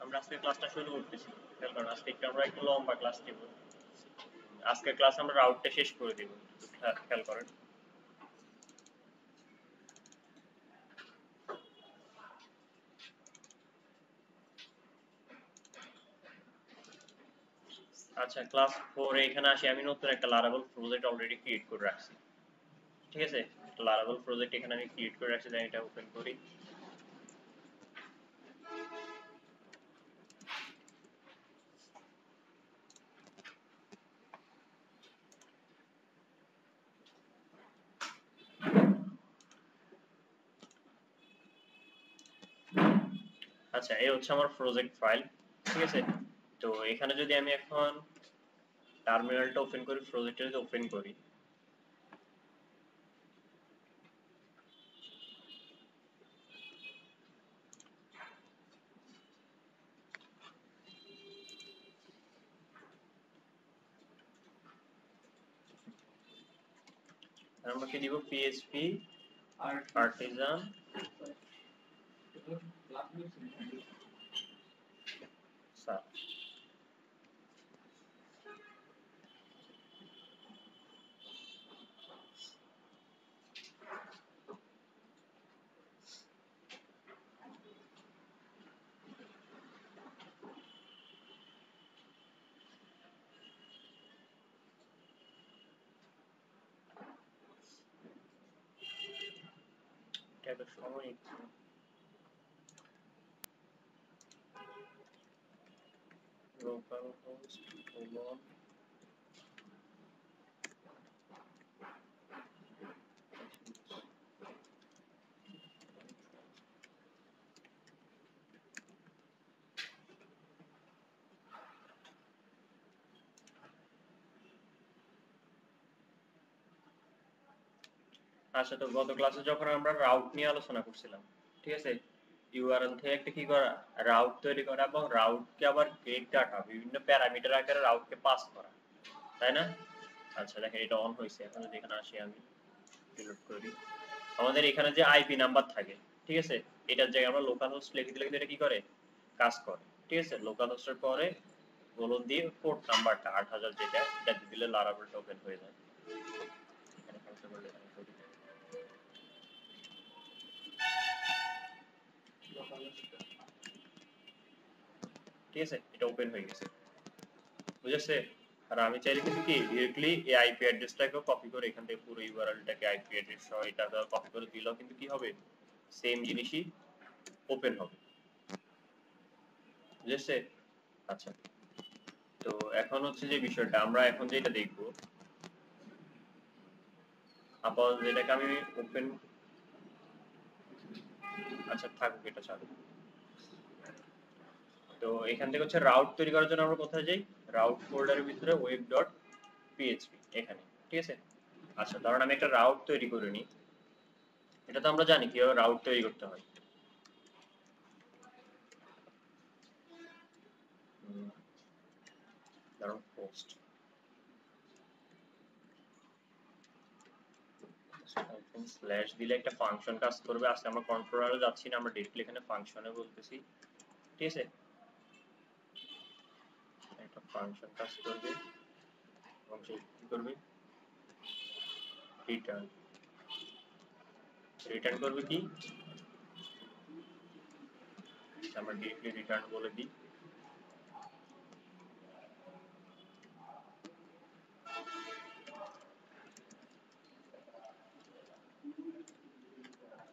আমরা আজকে ক্লাসটা শুরু করতেছি। খেয়াল করেন, আজকে আমরা একটু লম্বা ক্লাস নেব। আজকের ক্লাস আমরা রাউটটা শেষ করে দিব। খেয়াল করেন। আচ্ছা, ক্লাস 4 এ এখানে আসি। আমি নতুন একটা লারাভেল প্রজেক্ট অলরেডি ক্রিয়েট করে রাখছি। ঠিক আছে, একটা লারাভেল প্রজেক্ট এখানে আমি ক্রিয়েট করে রাখছি। এটা ওপেন করি। আচ্ছা, এই হচ্ছে আমার প্রজেক্ট ফাইল। ঠিক আছে, তো এখানে যদি আমি এখন টার্মিনালটা ওপেন করি, প্রজেক্টটা যদি ওপেন করি, আমরা কি দিব? PHP Artisan search. এটা সময় লোকাল হোস্ট হলো আচ্ছা, তো গত ক্লাসে যখন আমরা রাউট নিয়ে আলোচনা করছিলাম, ঠিক আছে, ইউআরএল থেকে একটা কি করা, রাউট তৈরি করা এবং রাউটকে আবার গেট ডাটা বিভিন্ন প্যারামিটার আকারে রাউটকে পাস করা, তাই না? আচ্ছা, দেখেন এটা অন হয়েছে। এখন যদি এখানে আসি, আমি রিলোড করি, আমাদের এখানে যে আইপি নাম্বার থাকে, ঠিক আছে, এটার জায়গায় আমরা লোকাল হোস্ট লিখে দিলে এটা কি করে, কাজ করে। ঠিক আছে, লোকাল হোস্টের পরে বলুন দিয়ে পোর্ট নাম্বারটা 8000 যেটা, এটা দিয়ে দিলে লারাভেলটা ওপেন হয়ে যায়। এখানে কাজটা করলে ঠিক আছে, এটা ওপেন হয়ে গেছে, বুঝেছে? আর আমি চাইলে কিন্তু কি ডিরেক্টলি এই আইপি অ্যাড্রেসটাকে কপি করে এখান থেকে পুরো ইউআরএলটাকে আইপি অ্যাড্রেস সহ এটা কপি করে দিলেও কিন্তু কি হবে, সেম জিনিসই ওপেন হবে, বুঝেছে? আচ্ছা, তো এখন হচ্ছে যে বিষয়টা আমরা এখন যেটা দেখব, আপাতত যেটাকে আমি ওপেন, আচ্ছা থাকুক, এটা চালু। তো এখান থেকে হচ্ছে রাউট তৈরি করার জন্য আমরা কোথায় যাই? রাউট ফোল্ডারের ভিতরে ওয়েব ডট পিএইচপি এখানে, ঠিক আছে? আচ্ছা, ধরুন আমি একটা রাউট তৈরি করে নিই। এটা তো আমরা জানি কিভাবে রাউট তৈরি করতে হয়। ধরুন পোস্ট স্ল্যাশ দিলে একটা ফাংশন কাজ করবে। আজকে আমরা কন্ট্রোলারে যাচ্ছি না, আমরা ডিরেক্টলি এখানে ফাংশনে বলতেছি, ঠিক আছে? একটা ফাংশন কাজ করবে এবং সে কি করবে, রিটার্ন। রিটার্ন করবে কি, আমরা ডিরেক্টলি রিটার্ন বলে দিই,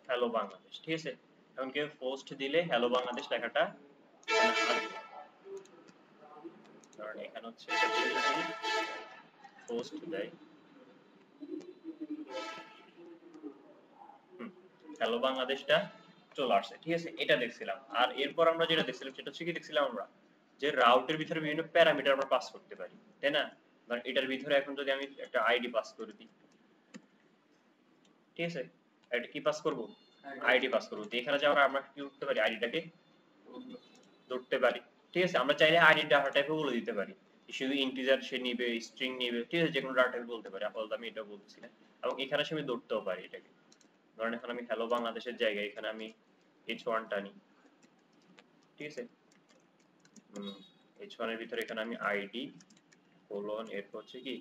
হ্যালো বাংলাদেশ। ঠিক আছে, এখন কেউ পোস্ট দিলে হ্যালো বাংলাদেশ লেখাটা আসবে। কারণ এখানে হচ্ছে যদি পোস্ট দেয়, হ্যালো বাংলাদেশটা চলে আসছে। ঠিক আছে, এটা দেখছিলাম। আর এরপর আমরা যেটা দেখছিলাম সেটা হচ্ছে কি দেখছিলাম আমরা, যে রাউটের ভিতরে বিভিন্ন প্যারামিটার আমরা পাস করতে পারি, তাই না? মানে এটার ভিতরে এখন যদি আমি একটা আইডি পাস করে দিই, ঠিক আছে, এটা কি পাস করব, আইডি পাস করব। তো এখানে যে আমরা কি করতে পারি, আইডিটাকে ধরতে পারি। ঠিক আছে, আমরা চাইলে আইডি ডাটা টাইপও বলে দিতে পারি, শুধু ইন্টিজার সে নিবে, স্ট্রিং নিবে, ঠিক আছে, যে কোনো ডাটা টাইপ বলতে পারি। আপাতত আমি এটা বলতেছি না। এবং এখানে আমি ধরতেও পারি এটাকে। ধরেন এখন আমি হ্যালো বাংলাদেশের জায়গায় এখানে আমি H1 টা নিই, ঠিক আছে, h1 এর ভিতরে এখানে আমি আইডি কোলন এরপর হচ্ছে কি,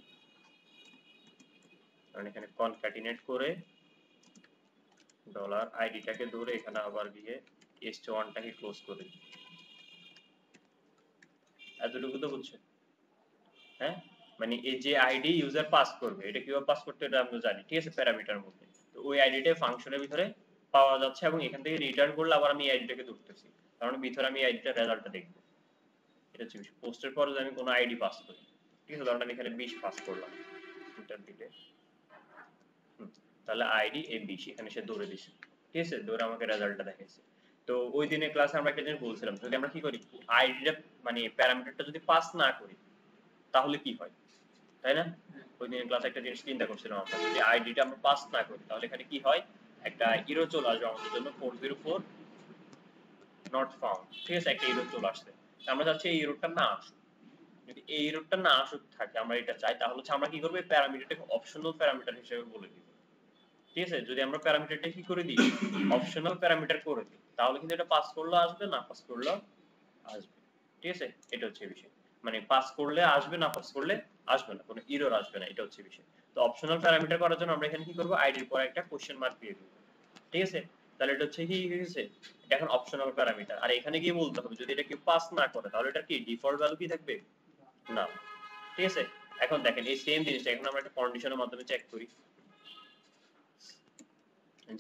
কারণ এখানে কনক্যাটিনেট করে ডলার আইডিটাকে ধরে এখানে আবার গিয়ে h1টাকে ক্লোজ করে দিই। এতটুকু তো বুঝছো? হ্যাঁ, মানে এই যে আইডি ইউজার পাস করবে, এটা কিভাবে পাস করতে এটা আমরা জানি, ঠিক আছে, প্যারামিটার মধ্যে। তো ওই আইডিটা ফাংশনের ভিতরে পাওয়া যাচ্ছে এবং এখান থেকে রিটার্ন করলে আবার আমি এই আইডিটাকে ধরতেছি, কারণ ভিতরে আমি আইডিটার রেজাল্টটা দেখব। এটা হচ্ছে পোস্টের পরে যদি আমি কোনো আইডি পাস করি, ঠিক আছে, ধরুন আমি এখানে 20 পাস করলাম, এন্টার দিলে তাহলে আইডি এই 20 এখানে সে ধরে দিছে, ঠিক আছে, ধরে আমাকে রেজাল্টটা দেখাইছে। তো ওই দিনের ক্লাসে আমরা একটা জিনিস বলছিলাম, যদি আমরা কি করি আইডিটা মানে প্যারামিটারটা যদি পাস না করি তাহলে কি হয়, তাই না? ওই দিনের ক্লাসে একটা জিনিস চিন্তা করছিলাম আমরা, যদি আইডিটা আমরা পাস না করি তাহলে এখানে কি হয়, একটা এরর চলে আসবে আমাদের জন্য 404 নট ফাউন্ড, ঠিক আছে, একটা এরর চলে আসছে। আমরা চাচ্ছি এই এররটা না আসুক। যদি এই এররটা না আসুক থাকে, আমরা এটা চাই, তাহলে হচ্ছে আমরা কি করব, এই প্যারামিটারটাকে অপশনাল প্যারামিটার হিসেবে বলে দিব, ঠিক আছে। যদি আমরা প্যারামিটারটা কি করে দিই, অপশনাল প্যারামিটার করে দিই, তাহলে কিন্তু এটা পাস করলে আসবে, না পাস করলে আসবে, ঠিক আছে। এটা হচ্ছে বিষয়, মানে পাস করলে আসবে, না পাস করলে আসবে না, কোনো এরর আসবে না, এটা হচ্ছে বিষয়। তো অপশনাল প্যারামিটার করার জন্য আমরা এখানে কি করব, আইডির পরে একটা কোশ্চেন মার্ক দিয়ে দেব, ঠিক আছে। তাহলে এটা হচ্ছে কি হয়েছে, এটা এখন অপশনাল প্যারামিটার। আর এখানে গিয়ে বলতে হবে যদি এটা কেউ পাস না করে তাহলে এটা কি ডিফল্ট ভ্যালু কি থাকবে, না, ঠিক আছে। এখন দেখেন এই সেম জিনিসটা এখন আমরা একটা কন্ডিশনের মাধ্যমে চেক করি,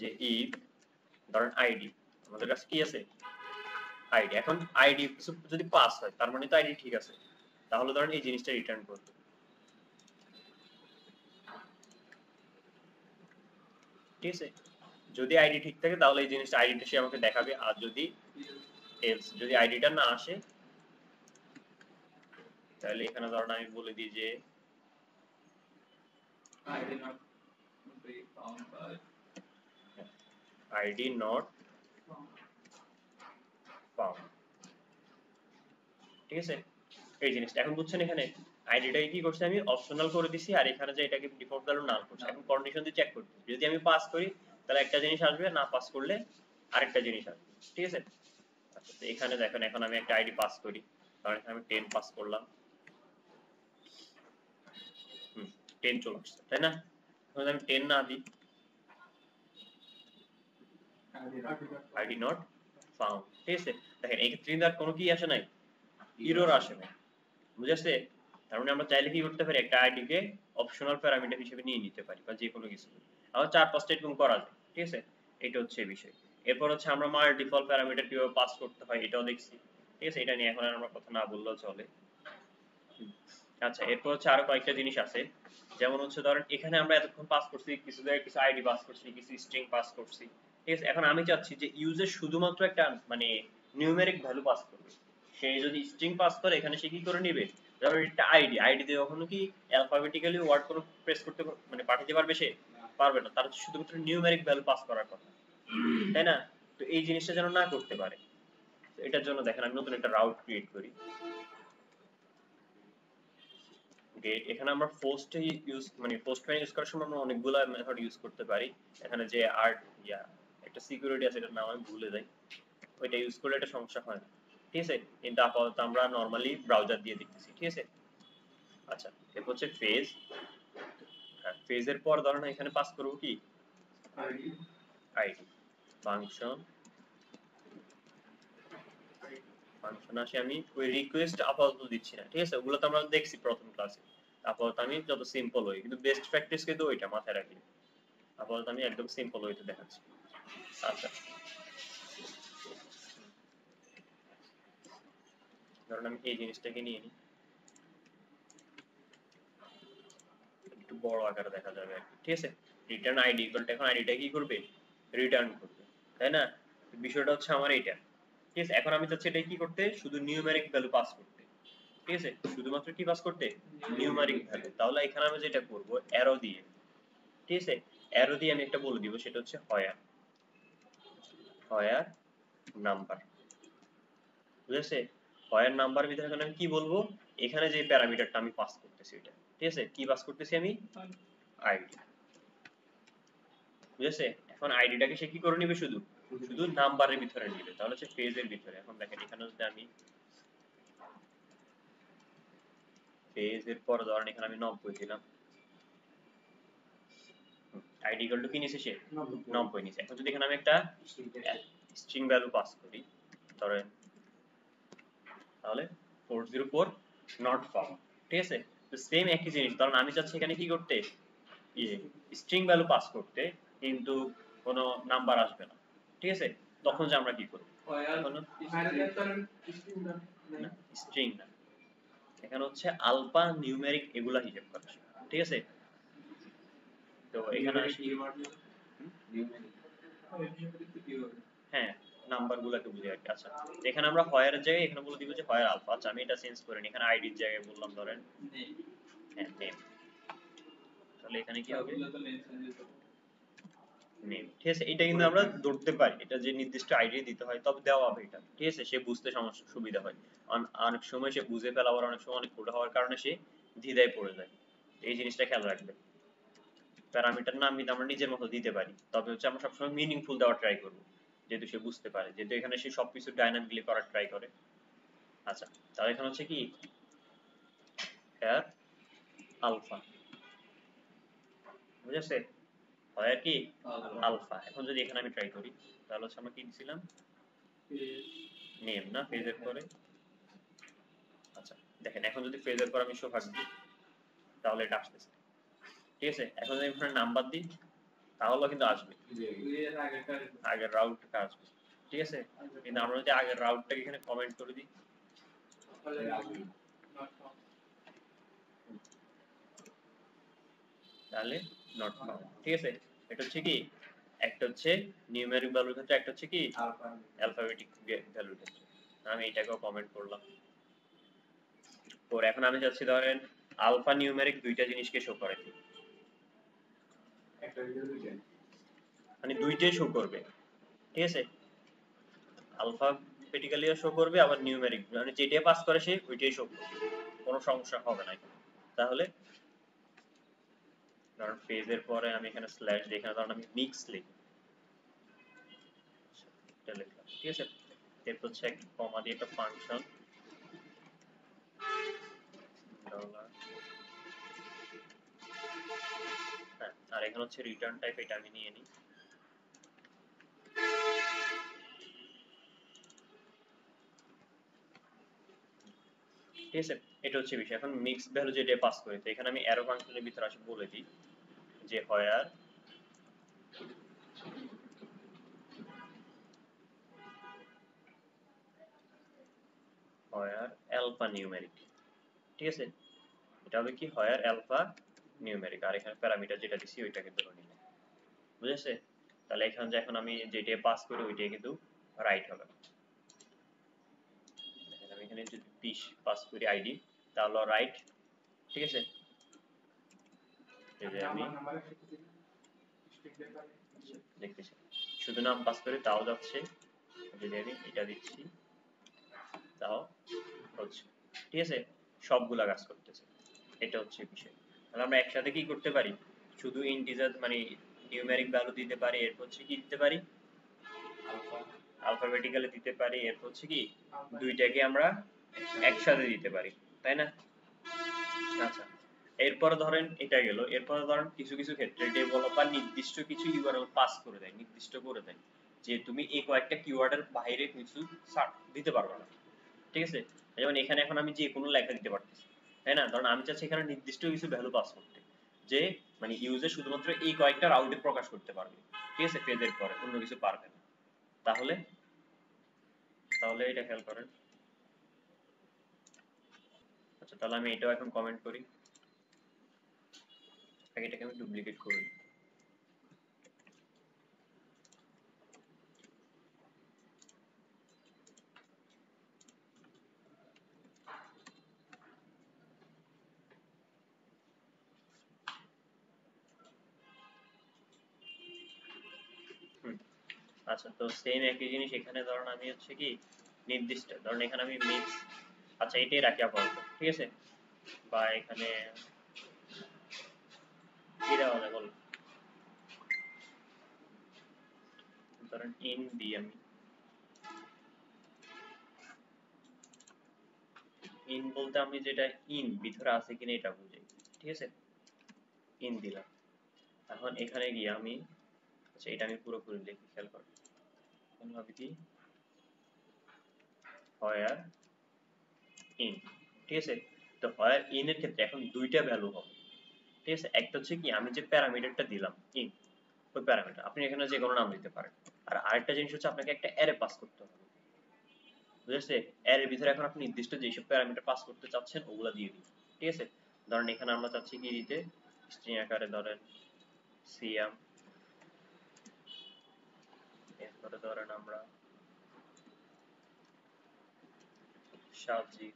যে ইফ ধরেন আইডি, আমাদের কাছে কি আছে আইডি, এখন আইডি যদি পাস হয় তার মানে তো আইডি ঠিক আছে, তাহলে ধরেন এই জিনিসটা রিটার্ন করবে, ঠিক আছে। যদি আইডি ঠিক থাকে তাহলে এই জিনিসটা আইডিটা সে আমাকে দেখাবে, আর যদি এলস যদি আইডিটা না আসে তাহলে এখানে ধরেন আমি বলে দিই যে আইডি নট ফাউন্ড, ঠিক আছে। এই জিনিসটা এখন বুঝছেন, এখানে আইডিটাকে কি করছি আমি অপশনাল করে দিছি, আর এখানে যে এটাকে ডিফল্ট ভ্যালু নাল করছি। এখন কন্ডিশন দিয়ে চেক করতে, যদি আমি পাস করি তাহলে একটা জিনিস আসবে, না পাস করলে আরেকটা জিনিস আসবে, ঠিক আছে। আচ্ছা, তো এখানে দেখেন এখন আমি একটা আইডি পাস করি, কারণ এখানে আমি 10 পাস করলাম, 10 চলে আসছে, তাই না। এখন আমি 10 না দিই, আইডি নট ফাউন্ড, ঠিক আছে। দেখেন এই ক্ষেত্রে কিন্তু আর কোনো কি আসে নাই, এরর আসে নাই, বুঝাচ্ছে। তার মানে আমরা চাইলে কি করতে পারি, একটা আইডি কে অপশনাল প্যারামিটার হিসেবে নিয়ে নিতে পারি, বা যে কোনো কিছু আমার 4-5টা এরকম করা যায়, ঠিক আছে। এটা হচ্ছে বিষয়। এরপর হচ্ছে আমরা ডিফল্ট প্যারামিটার কিভাবে পাস করতে হয় এটাও দেখছি, ঠিক আছে। এটা নিয়ে এখন আর আমরা কথা না বললেও চলে। আচ্ছা, এরপর হচ্ছে আরো কয়েকটা জিনিস আছে, যেমন হচ্ছে ধরেন এখানে আমরা এতক্ষণ পাস করছি, কিছু জায়গায় কিছু আইডি পাস করছি, কিছু স্ট্রিং পাস করছি, ঠিক আছে। এখন আমি চাচ্ছি যে ইউজার শুধুমাত্র একটা মানে নিউমেরিক ভ্যালু পাস করবে। সে যদি স্ট্রিং পাস করে এখানে সে কি করে নেবে, ধরো একটা আইডি দিয়ে কখনো কি অ্যালফাবেটিক্যালি ওয়ার্ড করে প্রেস করতে মানে পাঠাতে পারবে, সে পারবে না, তার শুধুমাত্র নিউমেরিক ভ্যালু পাস করার কথা, তাই না। তো এই জিনিসটা যেন না করতে পারে, তো এটার জন্য দেখেন আমি নতুন একটা রাউট ক্রিয়েট করি, গেট। এখানে আমরা পোস্ট ইউজ মানে পোস্ট মেথড ইউজ করার সময় আমরা অনেকগুলো মেথড ইউজ করতে পারি। এখানে যে একটা সিকিউরিটি আছে, এটার নাম আমি ভুলে যাই, ওইটা ইউজ করলে এটা সমস্যা হয় না, ঠিক আছে। কিন্তু আপাতত আমরা নরমালি ব্রাউজার দিয়ে দেখতেছি, ঠিক আছে। আচ্ছা, এরপর হচ্ছে ফেজ। ফেজের পর ধরেন এখানে পাস করব কি আইডি ফাংশন, আসে আমি ওই রিকোয়েস্ট আপাতত দিচ্ছি না, ঠিক আছে। ওগুলো তো আমরা দেখছি প্রথম ক্লাসে। আপাতত আমি যত সিম্পল হই, কিন্তু বেস্ট প্র্যাকটিস কিন্তু ওইটা মাথায় রাখি। আপাতত আমি একদম সিম্পল ওয়েতে দেখাচ্ছি। আচ্ছা, ধরুন আমি এই জিনিসটাকে নিয়ে নিই, একটু বড় আকারে দেখা যাবে আর কি, ঠিক আছে। রিটার্ন আইডি ইকুয়াল টু, এখন আইডিটা কি করবে, রিটার্ন করবে, তাই না। বিষয়টা হচ্ছে আমার এইটা, ঠিক আছে। এখন আমি চাচ্ছি এটা কি করতে, শুধু নিউমেরিক ভ্যালু পাস করতে, ঠিক আছে, শুধুমাত্র কি পাস করতে, নিউমেরিক ভ্যালু। তাহলে এখানে আমি যেটা করব অ্যারো দিয়ে, ঠিক আছে, অ্যারো দিয়ে আমি একটা বলে দিব, সেটা হচ্ছে হোয়ার নাম্বার, বুঝেছে। হোয়ার নাম্বার ভিতরে এখন আমি কি বলবো, এখানে যে প্যারামিটারটা আমি পাস করতেছি এটা, ঠিক আছে, কি পাস করতেছি আমি, আইডি, বুঝেছে। এখন আইডিটাকে সে কি করে নিবে, শুধু নাম্বারের ভিতরে নিবে, তাহলে হচ্ছে পেজের ভিতরে। এখন দেখেন এখানে যদি আমি ফেজ এর পর ধরেন এখানে আমি 90 দিলাম, আইডি ইকুয়াল টু কি নিছে সে 90 নিছে। এখন যদি এখানে আমি একটা স্ট্রিং ভ্যালু পাস করি ধরেন, তাহলে 404 নট ফাউন্ড, ঠিক আছে। তো সেম একই জিনিস, কারণ আমি চাচ্ছি এখানে কি করতে, স্ট্রিং ভ্যালু পাস করতে, কিন্তু কোনো নাম্বার আসবে না, ঠিক আছে। তখন যে আমরা কি করব, স্ট্রিং না, এখানে হচ্ছে আলফা নিউমেরিক এগুলা হিসাব করা, ঠিক আছে। তো এখানে হ্যাঁ নাম্বারগুলোকে বুঝি আর কি। আচ্ছা এখানে আমরা হয়ার জায়গায় এখানে বলে দিব যে হয়ার আলফা। আচ্ছা আমি এটা চেঞ্জ করে নিই, এখানে আইডির জায়গায় বললাম ধরেন হ্যাঁ নেম, তাহলে এখানে কি হবে নেম, ঠিক আছে। এটা কিন্তু আমরা ধরতে পারি, এটা যে নির্দিষ্ট আইডি দিতে হয়, তবে দেওয়া হবে এটা, ঠিক আছে। সে বুঝতে সমস্যা সুবিধা হয়, অনেক সময় সে বুঝে ফেলা, আবার অনেক সময় অনেক ছোট হওয়ার কারণে সে দ্বিধায় পড়ে যায়, এই জিনিসটা খেয়াল রাখবে। প্যারামিটার নাম কিন্তু আমরা নিজের মতো দিতে পারি, তবে হচ্ছে আমরা সবসময় মিনিংফুল দেওয়ার ট্রাই করব, যেহেতু সে বুঝতে পারে, যেহেতু এখানে সে সবকিছু ডাইনামিকলি করার ট্রাই করে। আচ্ছা তাহলে এখানে হচ্ছে কি হেয়ার আলফা, বুঝেছে, হয় আর কি আলফা। এখন যদি এখানে আমি ট্রাই করি, তাহলে হচ্ছে আমরা কি দিছিলাম নেম না ফেজের পরে। আচ্ছা দেখেন এখন যদি ফেজের পর আমি সোহাগ দিই, তাহলে এটা আসতেছে, ঠিক আছে। এখন যদি এখানে নাম্বার দিই, তাহলে কিন্তু আসবে, আগের রাউটটা আসবে, ঠিক আছে। কিন্তু আমরা যদি আগের রাউটটাকে এখানে কমেন্ট করে দিই, তাহলে নট ফাউন্ড, ঠিক আছে। এটা হচ্ছে কি, একটা হচ্ছে নিউমেরিক ভ্যালুর ক্ষেত্রে, একটা হচ্ছে কি অ্যালফাবেটিক ভ্যালুর ক্ষেত্রে। আমি এটাকেও কমেন্ট করলাম। পরে এখন আমি যাচ্ছি ধরেন আলফা নিউমেরিক দুইটা জিনিসকে শো করে, মানে দুইটাই শো করবে, ঠিক আছে। আলফাবেটিক্যালিও শো করবে, আবার নিউমেরিক, মানে যেটাই পাস করে সে ওইটাই শো করবে, কোনো সমস্যা হবে না। তাহলে ধরুন ফেজের পরে আমি এখানে স্ল্যাশ দিই, এখানে ধরুন আমি মিক্স লিখি, এটা লিখলাম, ঠিক আছে। এরপর হচ্ছে একটা কমা দিয়ে একটা ফাংশন ডলার, হ্যাঁ, আর এখানে হচ্ছে রিটার্ন টাইপ, এটা আমি নিয়ে নিই, ঠিক আছে। এটা হচ্ছে বিষয়। এখন মিক্স ভ্যালু যেটা পাস করে, তো এখানে আমি অ্যারো ফাংশনের ভিতরে আসে বলে দিই যে হোয়ার অ্যালফা নিউমেরিক, ঠিক আছে। এটা হবে কি হোয়ার অ্যালফা নিউমেরিক, আর এখানে প্যারামিটার যেটা দিছি ওইটাকে ধরে নিলাম, বুঝেছে। তাহলে এখানে যে এখন আমি যেটা পাস করি ওইটাই কিন্তু রাইট হবে। আমি এখানে যদি 20 পাস করি আইডি, তাহলে রাইট, ঠিক আছে। এই যে আমি দেখতেছি শুধু নাম পাস করে তাও যাচ্ছে, যদি আমি এটা দিচ্ছি তাও হচ্ছে, ঠিক আছে। সবগুলা কাজ করতেছে, এটা হচ্ছে বিষয়। তাহলে আমরা একসাথে কি করতে পারি, শুধু ইন্টিজার মানে নিউমেরিক ভ্যালু দিতে পারি, এরপর হচ্ছে কি দিতে পারি আলফাবেটিক্যালি দিতে পারি, এরপর হচ্ছে কি দুইটাকে আমরা একসাথে দিতে পারি, তাই না। আচ্ছা এরপর ধরেন এটা গেল, এরপর ধরেন কিছু কিছু ক্ষেত্রে ডেভেলপার নির্দিষ্ট কিছু ইউআরএল পাস করে দেয়, নির্দিষ্ট করে দেয় যে তুমি এই কয়েকটা কিওয়ার্ডের বাইরে কিছু দিতে পারবে না, ঠিক আছে। যেমন এখানে এখন আমি যে কোনো লেখা দিতে পারতেছি, তাই না। ধরেন আমি চাচ্ছি এখানে নির্দিষ্ট কিছু ভ্যালু পাস করতে, যে মানে ইউজার শুধুমাত্র এই কয়েকটা রাউটে প্রকাশ করতে পারবে, ঠিক আছে, পেজের পরে অন্য কিছু পারবে না। তাহলে তাহলে এটা খেয়াল করেন। আচ্ছা তাহলে আমি এটাও এখন কমেন্ট করি, এটাকে আমি ডুপ্লিকেট করি। আচ্ছা তো সেম একই জিনিস এখানে ধরুন আমি হচ্ছে কি নির্দিষ্ট, ধরুন এখানে আমি মিক্স, আচ্ছা এটাই রাখি আপাতত, ঠিক আছে। বা এখানে কি দেওয়া যায় বল, ধরেন ইন দিই আমি, ইন বলতে আমি যেটা ইন ভিতরে আছে কিনা এটা বুঝাই, ঠিক আছে। ইন দিলাম। এখন এখানে গিয়ে আমি, আচ্ছা এটা আমি পুরোপুরি লিখি, খেয়াল করো। এখন ভাবি কি হোয়ার ইন, ঠিক আছে। তো হোয়ার ইন এর ক্ষেত্রে এখন দুইটা ভ্যালু হবে, ঠিক আছে। একটা হচ্ছে কি আমি যে প্যারামিটারটা দিলাম ইন, ওই প্যারামিটার আপনি এখানে যে কোনো নাম দিতে পারেন। আর আরেকটা জিনিস হচ্ছে আপনাকে একটা অ্যারে পাস করতে হবে, বুঝেছে। অ্যারের ভিতরে এখন আপনি নির্দিষ্ট যেসব প্যারামিটার পাস করতে চাচ্ছেন ওগুলা দিয়ে দিন, ঠিক আছে। ধরেন এখানে আমরা চাচ্ছি কি দিতে, স্ট্রিং আকারে ধরেন সিএম, এরপরে ধরেন আমরা সাজি,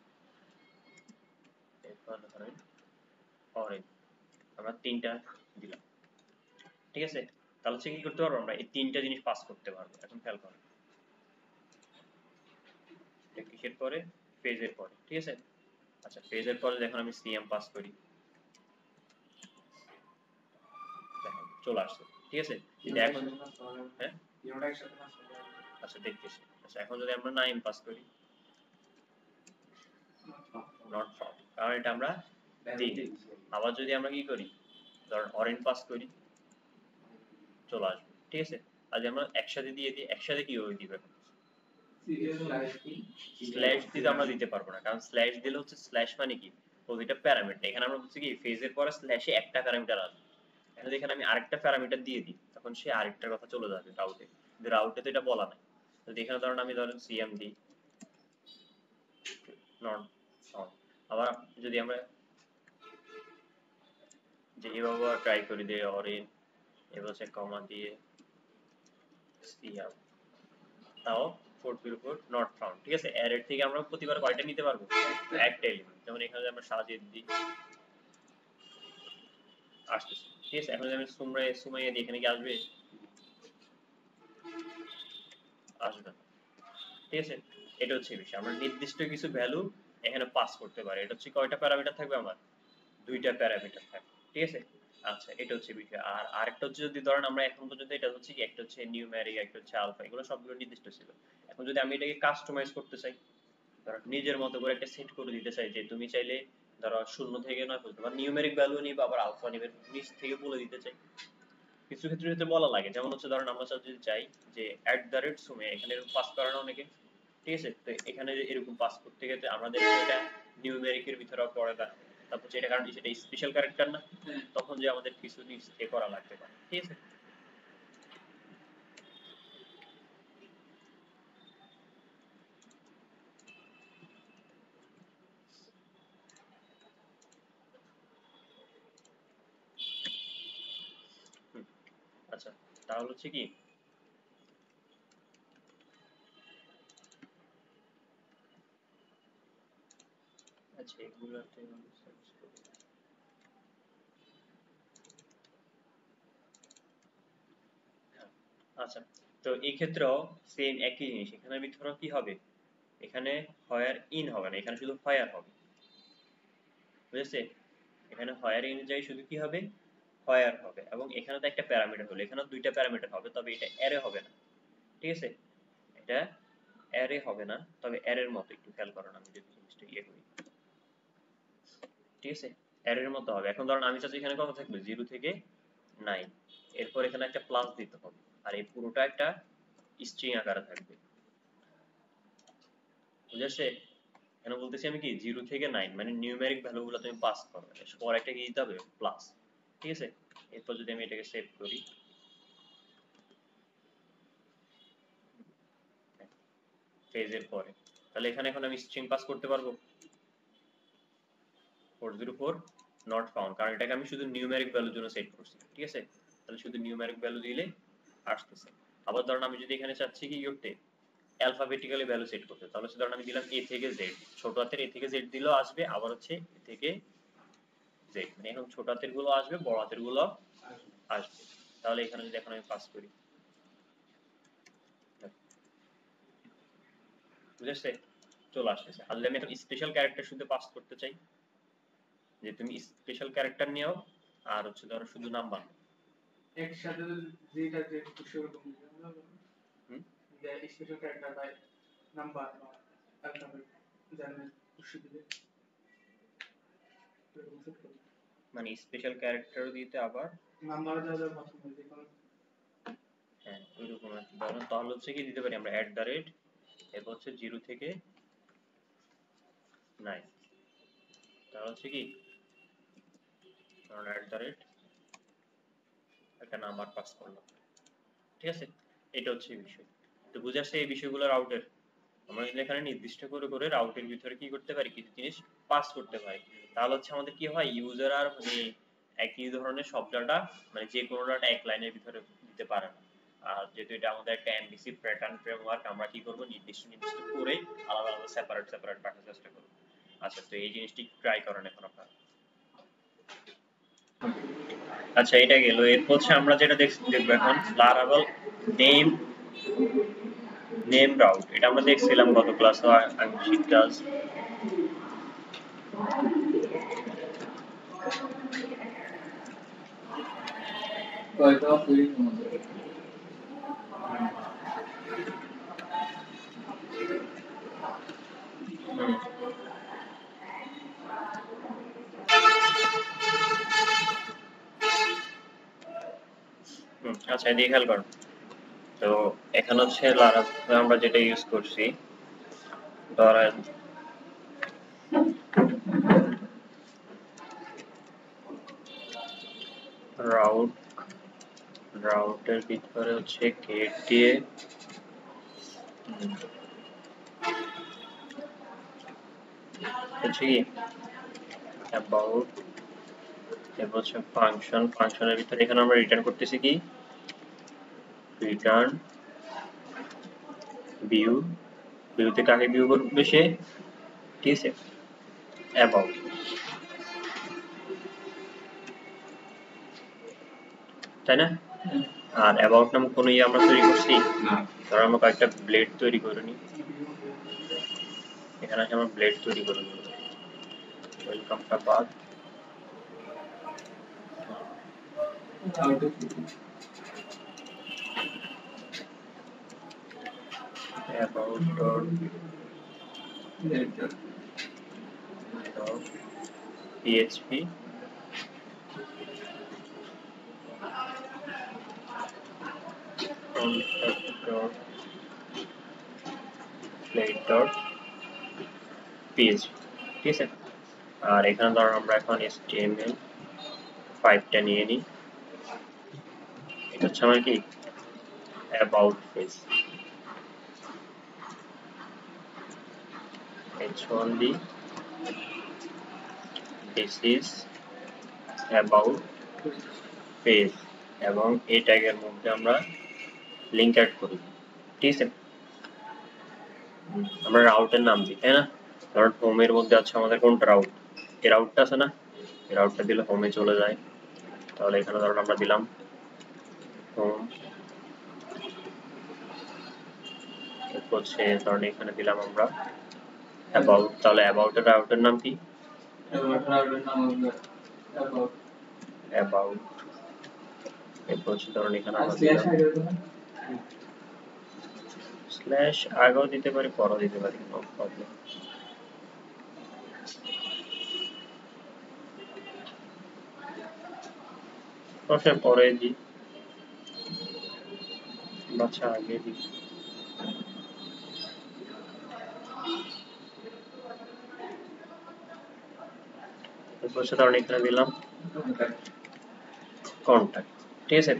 এরপরে ধরেন অরেঞ্জ, আমরা তিনটা দিলাম, ঠিক আছে। তাহলে হচ্ছে কি করতে পারবো, আমরা এই তিনটা জিনিস পাস করতে পারবো। এখন খেয়াল করো কিসের পরে, ফেজের পরে, ঠিক আছে। আচ্ছা ফেজের পরে যখন আমি সিএম পাস করি, দেখেন চলে আসছে, ঠিক আছে। এখন হ্যাঁ আচ্ছা দেখতেছি। আচ্ছা এখন যদি আমরা নাইম পাস করি, নট ফাউন্ড, কারণ এটা আমরা দিই। আবার যদি আমরা কি করি, ধরেন অরেঞ্জ পাস করি, চলে আসবে, ঠিক আছে। আর যদি আমরা একসাথে দিয়ে দিই, একসাথে কিভাবে দিবে, স্ল্যাশ দিতে আমরা দিতে পারবো না, কারণ স্ল্যাশ দিলে হচ্ছে, স্ল্যাশ মানে কি প্রতিটা প্যারামিটার, এখানে আমরা হচ্ছে কি ফেজের পরে স্ল্যাশে একটা প্যারামিটার আসবে। এখন এখানে আমি আরেকটা প্যারামিটার দিয়ে দিই, তখন সে আরেকটার কথা চলে যাবে রাউটে, কিন্তু রাউটে তো এটা বলা নাই। যদি এখানে ধরেন আমি ধরেন সিএম দিই, নট ফাউন্ড। আবার যদি আমরা যে এভাবে ট্রাই করি দিয়ে অরেঞ্জ, এবার হচ্ছে কমা দিয়ে সিএম, তাও 404 নট ফাউন্ড, ঠিক আছে। অ্যারের থেকে আমরা প্রতিবার কয়টা নিতে পারবো, একটা এলিমেন্ট। যেমন এখানে যদি আমরা সাজিয়ে দিই, আসতেছে, ঠিক আছে। এখন যদি আমি সুমাইয়া দিই, এখানে কি আসবে, আসবে না, ঠিক আছে। এটা হচ্ছে বিষয়, আমরা নির্দিষ্ট কিছু ভ্যালু এখানে পাস করতে পারি। এটা হচ্ছে কয়টা প্যারামিটার থাকবে, আমার দুইটা প্যারামিটার থাকবে, ঠিক আছে। আচ্ছা এটা হচ্ছে বিষয়। আর আরেকটা হচ্ছে যদি ধরেন আমরা এখন পর্যন্ত এটা হচ্ছে কি, একটা হচ্ছে নিউমেরিক, একটা হচ্ছে আলফা, এগুলো সবগুলো নির্দিষ্ট ছিল। এখন যদি আমি এটাকে কাস্টমাইজ করতে চাই, ধরো নিজের মতো করে একটা সেট করে দিতে চাই, যে তুমি চাইলে ধরো 0 থেকে 9 পর্যন্ত বা নিউমেরিক ভ্যালু নিবে, আবার আলফা নিবে, নিচ থেকে বলে দিতে চাই। কিছু ক্ষেত্রে হতে বলা লাগে, যেমন হচ্ছে ধরেন আমরা যদি চাই যে @সুমে, এখানে এরকম পাস করে না অনেকে, ঠিক আছে। তো এখানে এরকম পাস করতে গেলে আমাদের এটা নিউমেরিকের ভিতরে পড়ে না, তারপর যেটা কারণ সেটা স্পেশাল ক্যারেক্টার না, তখন যে আমাদের কিছু নিচ থেকে করা লাগতে পারে, ঠিক আছে। আচ্ছা তাহলে হচ্ছে কি, আচ্ছা এগুলোতে সার্চ করি। আচ্ছা তো এই ক্ষেত্রেও সেম একই জিনিস, এখানে ভিতরে কি হবে, এখানে হোয়ার ইন হবে না, এখানে শুধু হোয়ার হবে, বুঝেছে। এখানে হোয়ার ইন যাই শুধু কি হবে, হোয়ার হবে, এবং এখানে তো একটা প্যারামিটার হলো, এখানে দুইটা প্যারামিটার হবে, তবে এটা অ্যারে হবে না, ঠিক আছে। এটা অ্যারে হবে না, তবে অ্যারের মতো, একটু খেয়াল করুন আমি যদি জিনিসটা ইয়ে করি, ঠিক আছে। অ্যারের মতো হবে। এখন ধরুন আমি চাচ্ছি এখানে কত থাকবে, 0 থেকে 9, এরপর এখানে একটা প্লাস দিতে হবে, আর এই পুরোটা একটা স্ট্রিং আকারে থাকবে, বুঝেছে। এখানে বলতেছি আমি কি 0 থেকে 9 মানে নিউমেরিক ভ্যালুগুলো তুমি পাস করো, পর একটা কি দিতে হবে, প্লাস, ঠিক আছে। এরপর যদি আমি এটাকে সেভ করি, ফেজের পরে, তাহলে এখানে এখন আমি স্ট্রিং পাস করতে পারবো 404 নট ফাউন্ড, কারণ এটাকে আমি শুধু নিউমেরিক ভ্যালুর জন্য সেট করছি, ঠিক আছে। তাহলে শুধু নিউমেরিক ভ্যালু দিলে আসতেছে। আবার ধরুন আমি যদি এখানে চাচ্ছি কি করতে, অ্যালফাবেটিক্যালি ভ্যালু সেট করতে, তাহলে হচ্ছে ধরুন আমি দিলাম এ থেকে জেড, ছোট হাতের এ থেকে জেড দিলেও আসবে, আবার হচ্ছে এ থেকে জেড, মানে এখন ছোট হাতের গুলো আসবে, বড় হাতের গুলো আসবে। তাহলে এখানে যদি এখন আমি পাস করি, বুঝেছে, চলে আসতেছে। আর যদি আমি এখন স্পেশাল ক্যারেক্টার শুধু পাস করতে চাই, যে তুমি স্পেশাল ক্যারেক্টার নিও, আর হচ্ছে ধরো শুধু নাম্বার, একসাথে যেটা যে খুশি ওরকম স্পেশাল ক্যারেক্টার বাই নাম্বার বা অ্যালফাবেট জানেন। পুশ দিলে এরকম সেট করো। মানে স্পেশাল ক্যারেক্টার দিতে আবার নাম্বার দেওয়া যাবে প্রথমে যে কোনো হ্যাঁ ওইরকম আর কি ধরুন, তাহলে হচ্ছে কি দিতে পারি আমরা @ এরপর হচ্ছে 0 থেকে 9, তাহলে হচ্ছে কি ধরুন একটা নাম্বার পাস করলাম, ঠিক আছে। এটা হচ্ছে বিষয়। তো বুঝে আসছে এই বিষয়গুলো রাউটের। আমরা যদি এখানে নির্দিষ্ট করে করে রাউটের ভিতরে কি করতে পারি, কিছু জিনিস পাস করতে পারি, তাহলে হচ্ছে আমাদের কি হয়, ইউজার আর মানে একই ধরনের সব ডাটা মানে যে কোনো ডাটা এক লাইনের ভিতরে দিতে পারে না। আর যেহেতু এটা আমাদের একটা এমভিসি প্যাটার্ন ফ্রেমওয়ার্ক, আমরা কি করব, নির্দিষ্ট নির্দিষ্ট করে আলাদা আলাদা সেপারেট সেপারেট রাখার চেষ্টা করব। আচ্ছা, তো এই জিনিসটি ট্রাই করেন এখন আপনারা। আচ্ছা, এটা গেল। এরপর হচ্ছে আমরা যেটা দেখবো এখন লারাভেল নেম রাউট। এটা আমরা দেখছিলাম গত ক্লাসে আংশিক কাজ। কয়টা ফিলিং মধ্যে আচ্ছা, এদিকে খেয়াল করুন। তো এখানে হচ্ছে লারাভেল আমরা যেটা ইউজ করছি, ধরেন রাউটের ভিতরে হচ্ছে গেট দিয়ে হচ্ছে কি অ্যাবাউট, এরপর হচ্ছে ফাংশনের ভিতরে এখানে আমরা রিটার্ন করতেছি কি রিটার্ন ভিউতে কাকে ভিউ করবে সে, ঠিক আছে, অ্যাবাউট, তাই না? আর অ্যাবাউট নামক কোনো আমরা তৈরি করছি না, ধর আমরা কয়েকটা ব্লেড তৈরি করে নিই। এখানে আমরা ব্লেড তৈরি করে নিই, ওয়েলকামটা বাদ about php contact.plate.php, ঠিক আছে। আর এখানে ধরো আমরা এখন html5টা নিয়ে নিই। এটা হচ্ছে আমার কি about page, h1b, this is about page, এবং এই ট্যাগের মধ্যে আমরা লিংক অ্যাড করি, ঠিক আছে। আমরা রাউটের নাম দিই, তাই না? ধরুন হোমের মধ্যে আছে আমাদের কোনটা রাউট, এই রাউটটা আছে না, এই রাউটটা দিলে হোমে চলে যায়। তাহলে এখানে ধরুন আমরা দিলাম হোম, এরপর হচ্ছে ধরুন এখানে দিলাম আমরা অ্যাবাউট, তাহলে অ্যাবাউটের রাউটের নাম কি অ্যাবাউট, এরপর হচ্ছে ধরুন এখানে আমরা দিলাম স্ল্যাশ, আগেও দিতে পারি পরেও দিতে পারি, নো প্রবলেম। পরে দিই, বাচ্চা আগে দিই। এরপর হচ্ছে ধরুন এখানে দিলাম কন্টাক্ট, ঠিক আছে।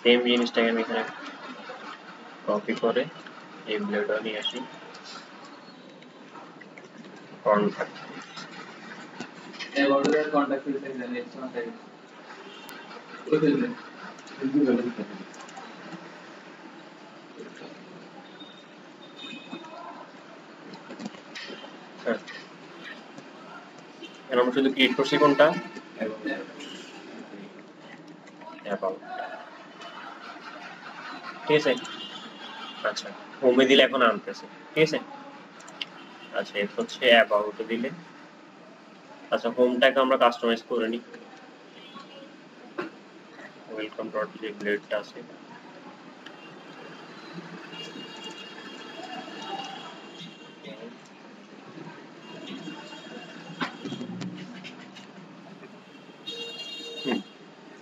সেম জিনিসটাকে আমি এখানে কপি করে এই ব্লেডও নিয়ে আসি, কন্টাক্ট আমরা শুধু ক্রিয়েট করছি কোনটা অ্যাবাউট, ঠিক আছে। আচ্ছা, হোমে দিলে এখন আনতেছে, ঠিক আছে। আচ্ছা, এরপর হচ্ছে অ্যাবাউট দিলে, আচ্ছা হোমটাকে আমরা কাস্টমাইজ করে নিই, ওয়েলকাম ডট যে ব্লেডটা আছে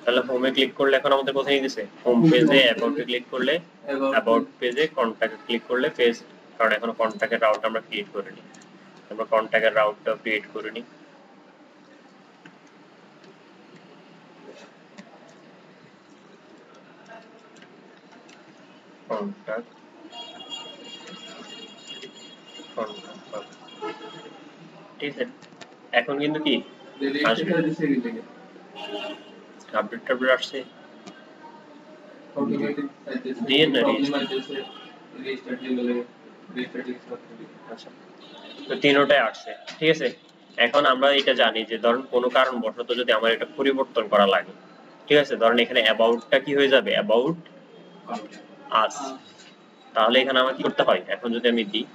তাহলে হোমে ক্লিক করলে এখন আমাদের কোথায় নিয়ে দিছে, হোম পেজে অ্যাবাউটে ক্লিক করলে, অ্যাবাউট পেজে কন্টাক্টে ক্লিক করলে পেজ, কারণ এখন কন্টাক্টের রাউট আমরা ক্রিয়েট করিনি, আমরা কন্টাক্টের রাউটটা ক্রিয়েট করিনি। কন্টাক্ট কন্টাক্ট ঠিক আছে। এখন কিন্তু কি আসবে, আপডেট টাপডেট আসছে দিয়ে না আচ্ছা, তো তিনটাই আসছে ঠিক আছে। এখন আমরা এটা জানি যে ধরুন কোনো কারণবশত যদি আমার এটা পরিবর্তন করা লাগে, ঠিক আছে, ধরুন এখানে অ্যাবাউটটা কি হয়ে যাবে, অ্যাবাউট আস, তাহলে এখানে আমার কি করতে হয়, এখন যদি আমি দিই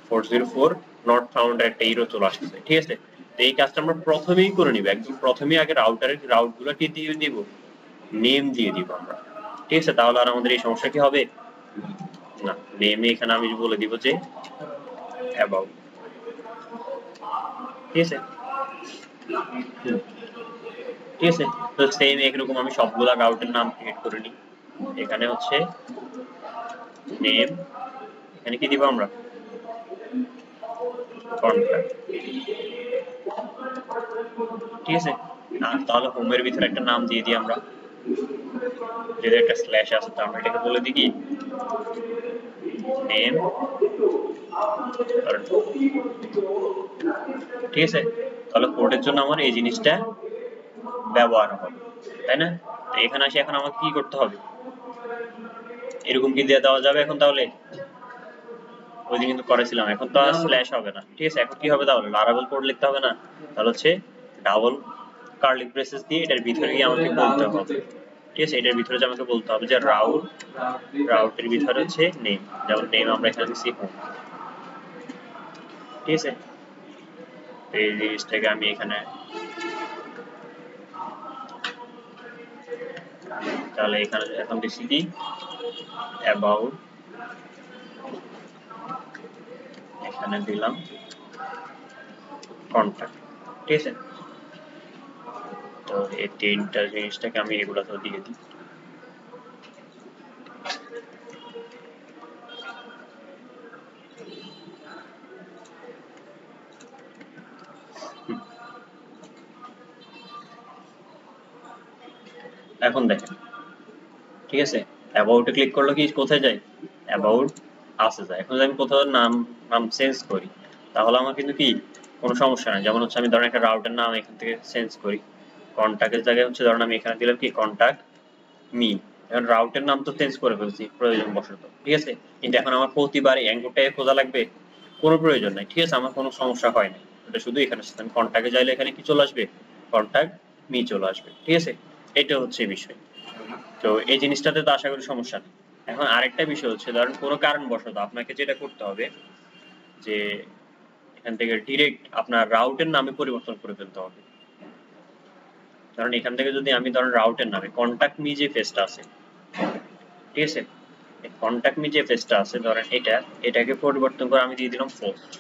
404 নট ফাউন্ড একটা এরর চলে আসছে, ঠিক আছে। তো এই কাজটা আমরা প্রথমেই করে নিব, একদম প্রথমেই আগে রাউটারের রাউটগুলো কি দিয়ে দিব, নেম দিয়ে দিব আমরা, ঠিক আছে। তাহলে আর আমাদের এই সমস্যা কি হবে না, নেমে এখানে আমি বলে দিব যে অ্যাবাউট, ঠিক আছে ঠিক আছে। তো সেম একরকম আমি সবগুলা রাউটের নাম ক্রিয়েট করে নিই, এখানে হচ্ছে নেম, এখানে কি দিব আমরা কন্ট্যাক্ট, ঠিক আছে। তাহলে হোমের ভিতরে একটা নাম দিয়ে দিই আমরা, যদি একটা স্ল্যাশ আছে তো আমরা এটাকে বলে দিই কি নেম, ঠিক আছে। তাহলে কোডের জন্য আমার এই জিনিসটা ব্যবহার হবে, তাই না। তো এখানে আসে এখন আমাকে কি করতে হবে, এরকম কি দিয়ে দেওয়া যাবে এখন, তাহলে ওই দিন কিন্তু করেছিলাম, এখন তো আর স্ল্যাশ হবে না, ঠিক আছে। এখন কি হবে, তাহলে লারাবেল কোড লিখতে হবে না, তাহলে হচ্ছে ডাবল কার্লি ব্রেসেস দিয়ে এটার ভিতরে গিয়ে আমাকে বলতে হবে, ঠিক আছে, এটার ভিতরে যে আমাকে বলতে হবে যে রাউট, রাউটের ভিতরে হচ্ছে নেম, যেমন নেম আমরা এখানে দিচ্ছি হোম, ঠিক আছে। এই জিনিসটাকে আমি এখানে তাহলে এখানে এখন দিচ্ছি কি অ্যাবাউট, এখানে দিলাম কন্টাক্ট, ঠিক আছে। তো এই তিনটা জিনিসটাকে আমি এগুলাতে দিয়ে দিই, এখন দেখেন ঠিক আছে, অ্যাবাউটে ক্লিক করলে কি কোথায় যায়, অ্যাবাউট আসে যায়। এখন যদি আমি কোথাও নাম নাম চেঞ্জ করি তাহলে আমার কিন্তু কি কোনো সমস্যা নাই, যেমন হচ্ছে আমি ধরেন একটা রাউটের নাম এখান থেকে চেঞ্জ করি, কন্টাক্টের জায়গায় হচ্ছে ধরেন আমি এখানে দিলাম কি কন্টাক্ট মি, এখন রাউটের নাম তো চেঞ্জ করে ফেলছি প্রয়োজন বশত, ঠিক আছে। কিন্তু এখন আমার প্রতিবার অ্যাঙ্গরটাকে খোঁজা লাগবে, কোনো প্রয়োজন নাই, ঠিক আছে, আমার কোনো সমস্যা হয় না, এটা শুধু এখানে আমি কন্টাক্টে যাইলে এখানে কি চলে আসবে, কন্টাক্ট মি চলে আসবে, ঠিক আছে। এটা হচ্ছে বিষয়। তো এই জিনিসটাতে তো আশা করি সমস্যা নেই। এখন আরেকটা বিষয় হচ্ছে ধরেন কোনো কারণবশত আপনাকে যেটা করতে হবে যে এখান থেকে ডিরেক্ট আপনার রাউটের নামে পরিবর্তন করে ফেলতে হবে। কারণ এখান থেকে যদি আমি ধরেন রাউটের নামে কন্টাক্ট মি যে পেজটা আছে, ঠিক আছে, এই কন্টাক্ট মি যে পেজটা আছে ধরেন এটাকে পরিবর্তন করে আমি দিয়ে দিলাম পোস্ট,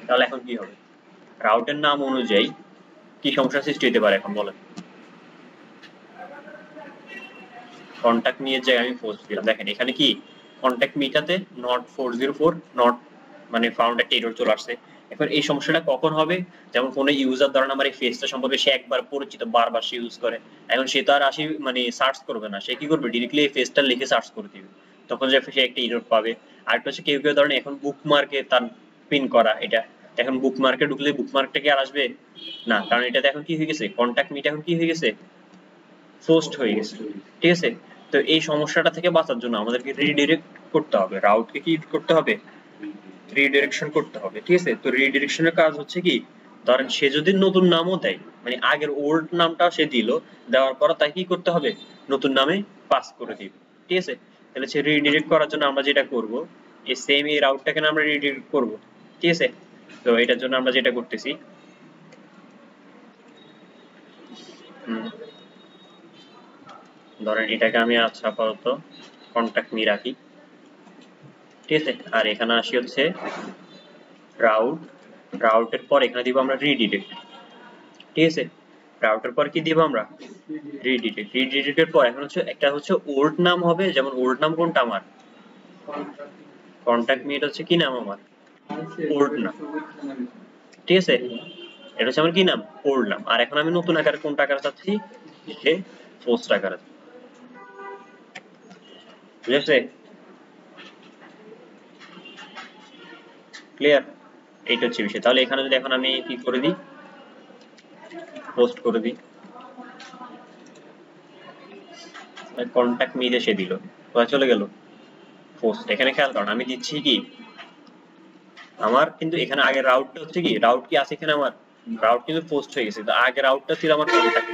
তাহলে এখন কি হবে, রাউটের নাম অনুযায়ী কি সমস্যা সৃষ্টি হতে পারে এখন বলেন। কন্টাক্ট মি এর জায়গায় আমি পোস্ট দিলাম, দেখেন এখানে কি কন্টাক্ট মিটাতে নট 404 নট মানে ফাউন্ড একটা এরর চলে আসছে। এখন এই সমস্যাটা কখন হবে, যেমন কোনো ইউজার ধরেন আমার এই ফেসটা সম্পর্কে সে একবার পরিচিত, বারবার সে ইউজ করে, এখন সে তো আর আসি মানে সার্চ করবে না, সে কি করবে ডিরেক্টলি এই ফেসটা লিখে সার্চ করে দিবে, তখন যে সে একটা এরর পাবে। আরেকটা হচ্ছে কেউ কেউ ধরেন এখন বুকমার্কে তার পিন করা এটা, এখন বুকমার্কে ঢুকলে বুকমার্কটা কি আর আসবে না, কারণ এটাতে এখন কি হয়ে গেছে, কন্টাক্ট মিটা এখন কি হয়ে গেছে, পোস্ট হয়ে গেছে, ঠিক আছে। তো এই সমস্যাটা থেকে বাঁচার জন্য আমাদেরকে রিডিরেক্ট করতে হবে, রাউটকে কি করতে হবে, রিডিরেকশন করতে হবে, ঠিক আছে। তো রিডিরেকশনের কাজ হচ্ছে কি, ধরেন সে যদি নতুন নামও দেয়, মানে আগের ওল্ড নামটা সে দিল, দেওয়ার পর তাই কি করতে হবে, নতুন নামে পাস করে দিবে, ঠিক আছে। তাহলে সে রিডিরেক্ট করার জন্য আমরা যেটা করব, এই সেম এই রাউটটাকে আমরা রিডিরেক্ট করব, ঠিক আছে। তো এটার জন্য আমরা যেটা করতেছি, ধরেন এটাকে আমি আচ্ছা আপাতত কন্টাক্ট মি রাখি, ঠিক আছে। আর এখানে আসি হচ্ছে রাউট, রাউটের পর এখানে দিব আমরা রিডিরেক্ট, ঠিক আছে। রাউটের পর কি দিব আমরা, রিডিরেক্টের পর এখন হচ্ছে একটা হচ্ছে ওল্ড নাম হবে, যেমন ওল্ড নাম কোনটা আমার, কন্টাক্ট মি, এটা হচ্ছে কি নাম আমার, ওল্ড নাম, ঠিক আছে। এটা হচ্ছে আমার কি নাম, ওল্ড নাম। আর এখন আমি নতুন আকারে কোনটা আকারে চাচ্ছি, সে পোস্ট আকারে, বুঝেছে, ক্লিয়ার, এইটা হচ্ছে বিষয়। তাহলে এখানে যদি এখন আমি কি করে দিই, পোস্ট করে দিই, কন্টাক্ট মি দিয়ে সে দিল, কোথায় চলে গেল, পোস্ট। এখানে খেয়াল করুন আমি দিচ্ছি কি, আমার কিন্তু এখানে আগে রাউটটা হচ্ছে কি, রাউট কি আছে এখানে আমার, রাউট কিন্তু পোস্ট হয়ে গেছে, তো আগে রাউটটা ছিল আমার কন্টাক্ট,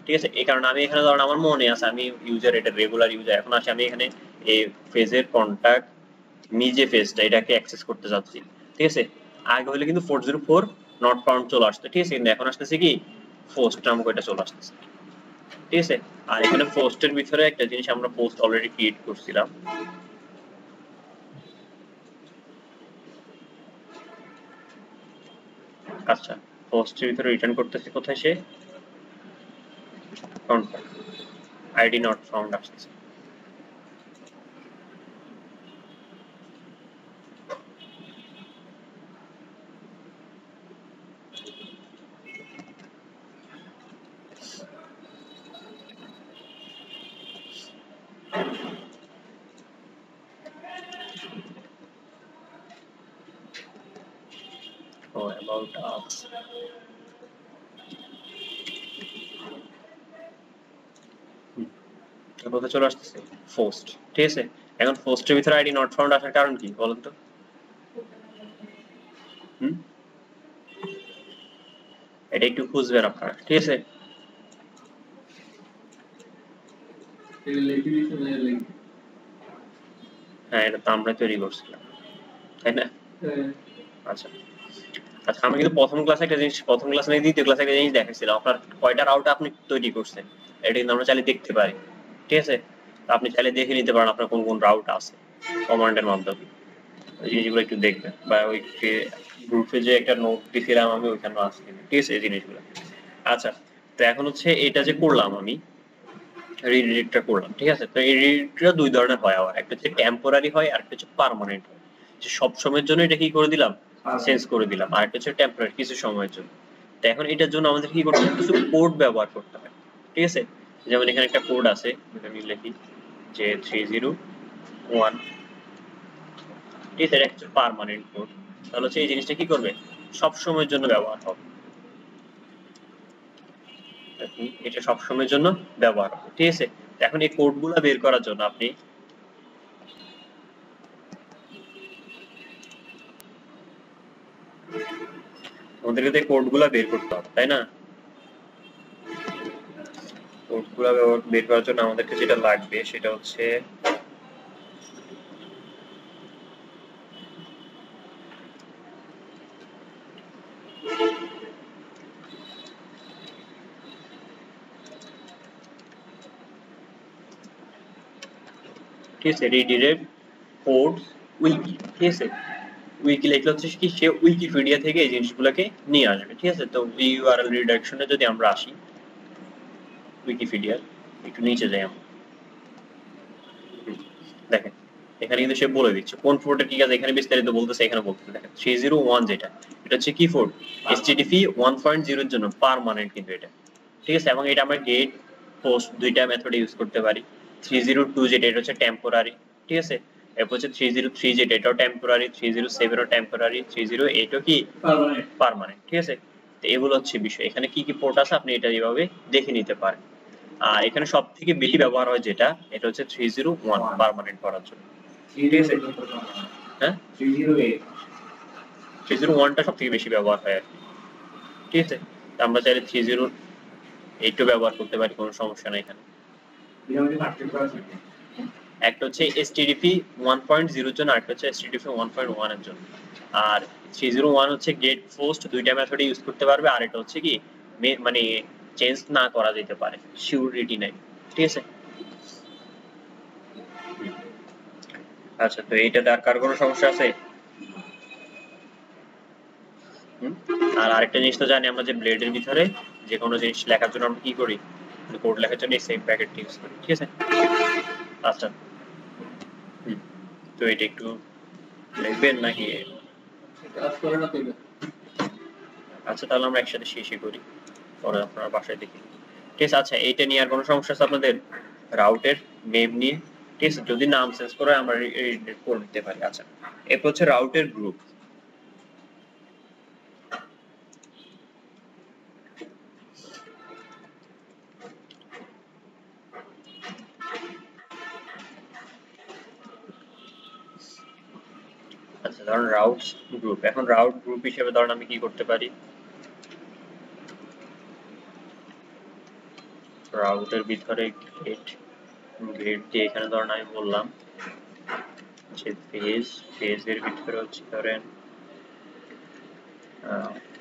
ঠিক আছে। এই কারণে আমি এখানে ধরুন আমার মনে আছে আমি ইউজার, এটা রেগুলার ইউজার, এখন আসি আমি এখানে এই ফেজের কন্টাক্ট মি যে ফেজটা এটাকে অ্যাক্সেস করতে যাচ্ছি, ঠিক আছে। আগে হলে কিন্তু 404 নট ফাউন্ড চলে আসতো, ঠিক আছে, কিন্তু এখন আসতেছে কি পোস্ট নামক এটা চলে আসতেছে, ঠিক আছে। আর এখানে পোস্টের ভিতরে একটা জিনিস আমরা পোস্ট অলরেডি ক্রিয়েট করছিলাম, আচ্ছা, পোস্টের ভিতরে রিটার্ন করতেছে কোথায় সে, কন্টাক্ট আইডি নট ফাউন্ড আসতেছে, ও অ্যাবাউট আস, কোথায় চলে আসতেছে, পোস্ট, ঠিক আছে। এখন পোস্টের ভিতরে আইডি নট ফাউন্ড আসার কারণ কি বলুন তো, হুম, এটা একটু খুঁজবেন আপনারা, ঠিক আছে। হ্যাঁ, এটা তো আমরা তৈরি করছিলাম, তাই না, আচ্ছা। আচ্ছা, আমরা কিন্তু প্রথম ক্লাসে একটা জিনিস, প্রথম ক্লাসে নেই দ্বিতীয় ক্লাসে একটা জিনিস দেখাইছিলাম, আপনার কয়টা রাউট আপনি তৈরি করছেন, এটা কিন্তু আমরা চাইলে দেখতে পারি, ঠিক আছে। তো আপনি চাইলে দেখে নিতে পারেন আপনার কোন কোন রাউট আছে কমান্ডের মাধ্যমে, ওই জিনিসগুলো একটু দেখবেন, বা ওই গ্রুপে যে একটা নোট দিছিলাম আমি ওইখানে আছে, ঠিক আছে, এই জিনিসগুলো। আচ্ছা, তো এখন হচ্ছে এটা যে করলাম আমি রিডিরেক্টটা করলাম, ঠিক আছে। তো এই রিডিরেক্টটা দুই ধরনের হয়, আবার একটা হচ্ছে টেম্পোরারি হয় আর একটা হচ্ছে পার্মানেন্ট হয়, যে সব সময়ের জন্য এটা কি করে দিলাম, চেঞ্জ করে দিলাম, আর একটা হচ্ছে টেম্পোরারি, কিছু সময়ের জন্য। তো এখন এটার জন্য আমাদের কি করতে হবে, কিছু কোড ব্যবহার করতে হয়, ঠিক আছে। যেমন এখানে একটা কোড আছে, আমি লিখি যে 301, ঠিক আছে, এটা হচ্ছে পার্মানেন্ট কোড। তাহলে হচ্ছে এই জিনিসটা কি করবে, সব সময়ের জন্য ব্যবহার হবে, এটা সব সময়ের জন্য ব্যবহার হবে, ঠিক আছে। এখন এই কোডগুলো বের করার জন্য আপনি আমাদেরকে তো কোডগুলো বের করতে হবে, তাই না। কোডগুলো বের করার জন্য আমাদেরকে যেটা লাগবে সেটা হচ্ছে ঠিক আছে, রিডিরেক্ট কোডস উইকি, ঠিক আছে। উইকি লিখলে হচ্ছে কি সে উইকিপিডিয়া থেকে এই জিনিসগুলোকে নিয়ে আসবে, ঠিক আছে। তো ইউআরএল রিডাইরেকশনে যদি আমরা আসি উইকিপিডিয়ার একটু নিচে যাই আমরা, দেখেন এখানে কিন্তু সে বলে দিচ্ছে কোন পোর্টে, ঠিক আছে, এখানে বিস্তারিত বলতেছে, এখানে বলতেছে দেখেন 301 যেটা, এটা হচ্ছে কি পোর্ট, এইচটিটিপি 1.0 এর জন্য পার্মানেন্ট কিন্তু এটা, ঠিক আছে। এবং এটা আমরা গেট পোস্ট দুইটা মেথড ইউজ করতে পারি। 302 যেটা এটা হচ্ছে টেম্পোরারি, ঠিক আছে। এরপর হচ্ছে 303 যেটা এটাও টেম্পোরারি, 307 ও টেম্পোরারি, 308 ও কি পার্মানেন্ট, ঠিক আছে। তো এগুলো হচ্ছে বিষয়, এখানে কি কি পোর্ট আছে আপনি এটা এইভাবে দেখে নিতে পারেন। আর এখানে সব থেকে বেশি ব্যবহার হয় যেটা, এটা হচ্ছে 301 পার্মানেন্ট করার জন্য, ঠিক আছে। হ্যাঁ, 301টা সব থেকে বেশি ব্যবহার হয় আর কি, ঠিক আছে। আমরা চাইলে 308ও ব্যবহার করতে পারি, কোনো সমস্যা নাই এখানে। একটা হচ্ছে এসটিডিপি 1.0 এর জন্য, আরেকটা হচ্ছে এসটিডিপি 1.1 এর জন্য। আর 301 হচ্ছে গেট পোস্ট দুইটা মেথডে ইউজ করতে পারবে, আর এটা হচ্ছে কি মানে চেঞ্জ না করা যেতে পারে, সিউরিটি নাই, ঠিক আছে। আচ্ছা, তো এইটাতে আর কার কোনো সমস্যা আছে? আর আরেকটা জিনিস তো জানি আমরা যে ব্লেডের ভিতরে যে কোনো জিনিস লেখার জন্য আমরা কি করি, কোড লেখার জন্য সেম ব্র্যাকেট ইউজ করি, ঠিক আছে। আচ্ছা তো এটা একটু লিখবেন নাকি? কাজ করে না তো। আচ্ছা তাহলে আমরা একসাথে শেষই করি, পরে আপনারা বাসায় দেখি, ঠিক আছে। আচ্ছা এইটা নিয়ে আর কোনো সমস্যা আছে আপনাদের? রাউটের নেম নিয়ে, ঠিক আছে, যদি নাম চেঞ্জ করে আমরা করে দিতে পারি। আচ্ছা এরপর হচ্ছে রাউটের গ্রুপ। আচ্ছা ধরুন রাউট গ্রুপ, এখন রাউট গ্রুপ হিসেবে ধরুন আমি কি করতে পারি, রাউটের ভিতরে গেট, গেট দিয়ে এখানে ধরুন আমি বললাম যে পেজ, পেজের ভিতরে হচ্ছে ধরেন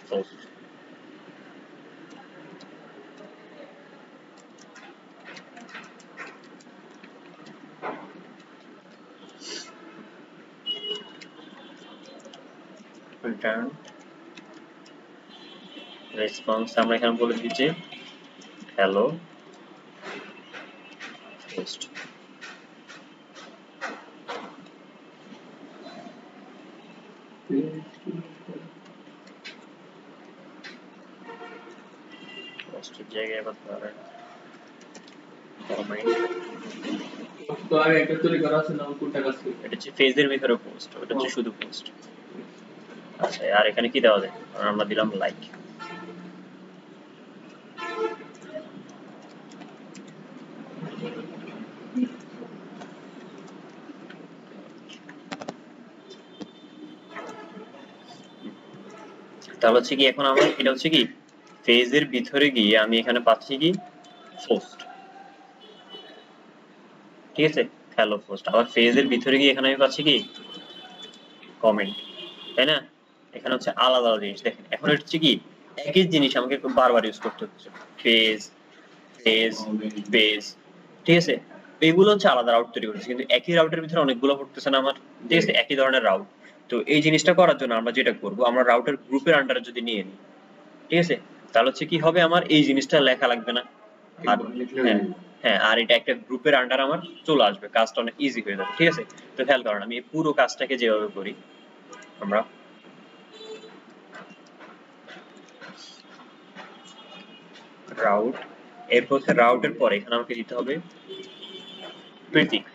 পোস্ট, রিটার্ন রেসপন্স আমরা এখানে বলে দিই যে হ্যালো পোস্ট। পোস্টের জায়গায় আবার ধরেন কমেন্ট, তো আগে একটা তৈরি করা আছে না, কোনটা কাজ করে? এটা হচ্ছে পেজের ভিতরে পোস্ট, ওটা হচ্ছে শুধু পোস্ট। আচ্ছা আর এখানে কি দেওয়া যায়, আমরা দিলাম লাইক। তাহলে হচ্ছে কি এখন আমার এটা হচ্ছে কি পেজের ভিতরে গিয়ে আমি এখানে পাচ্ছি কি পোস্ট, ঠিক আছে, হ্যালো পোস্ট। আবার পেজের ভিতরে গিয়ে এখানে আমি পাচ্ছি কি কমেন্ট, তাই না? এখানে হচ্ছে আলাদা আলাদা জিনিস। দেখেন এখন হচ্ছে কি একই জিনিস আমাকে বারবার ইউজ করতে হচ্ছে, পেজ পেজ পেজ, ঠিক আছে। এইগুলো হচ্ছে আলাদা রাউট তৈরি করছে, কিন্তু একই রাউটের ভিতরে অনেকগুলো পড়তেছে না আমার, ঠিক আছে, একই ধরনের রাউট। তো এই জিনিসটা করার জন্য আমরা যেটা করব, আমরা রাউটের গ্রুপের আন্ডারে যদি নিয়ে নিই, ঠিক আছে, তাহলে হচ্ছে কি হবে, আমার এই জিনিসটা লেখা লাগবে না। আর হ্যাঁ হ্যাঁ, আর এটা একটা গ্রুপের আন্ডার আমার চলে আসবে, কাজটা অনেক ইজি হয়ে যাবে, ঠিক আছে। তো খেয়াল করেন আমি এই পুরো কাজটাকে যেভাবে করি, আমরা রাউট, এরপর হচ্ছে রাউটের পরে এখানে আমাকে দিতে হবে প্রিফিক্স।